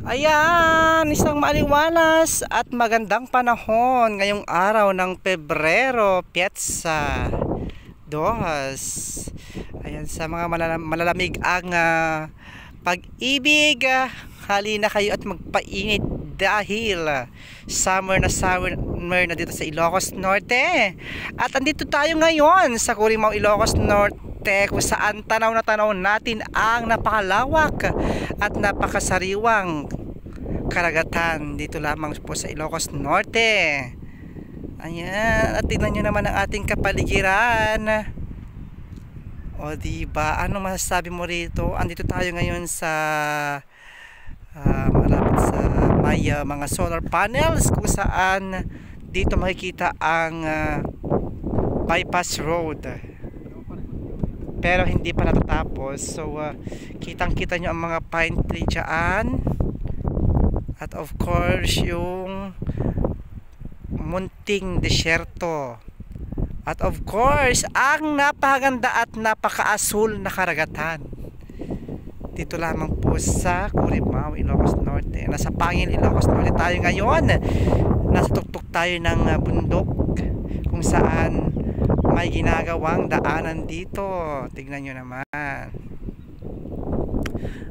Ayan, isang maliwalas at magandang panahon ngayong araw ng Pebrero, Pietsa 2. Ayan, sa mga malalamig ang pag-ibig, halina kayo at magpainit dahil summer na dito sa Ilocos Norte. At andito tayo ngayon sa Curimaw, Ilocos Norte, kung saan tanaw na tanaw natin ang napakalawak at napakasariwang karagatan dito lamang po sa Ilocos Norte. Ayan, at tingnan nyo naman ang ating kapaligiran. O diba, ano masasabi mo rito? Andito tayo ngayon sa malapit sa may mga solar panels, kung saan dito makikita ang bypass road, pero hindi pa natatapos. So kitang kita nyo ang mga pine tree dyan, at of course yung munting desyerto, at of course ang napakaganda at napakaasul na karagatan dito lamang po sa Curimaw, Ilocos Norte. Nasa Pangil, Ilocos Norte tayo ngayon. Nasa tuktok tayo ng bundok kung saan may ginagawang daanan dito. Tignan nyo naman.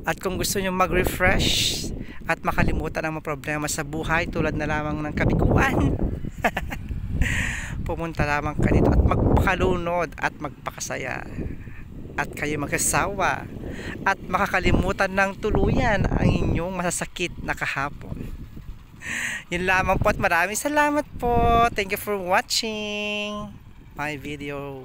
At kung gusto nyo mag-refresh at makalimutan ang mga problema sa buhay tulad na lamang ng kabiguan, pumunta lamang ka dito at magpakalunod at magpakasaya, at kayo mag-asawa at makakalimutan ng tuluyan ang inyong masasakit na kahapon. Yun lamang po at maraming salamat po. Thank you for watching my video.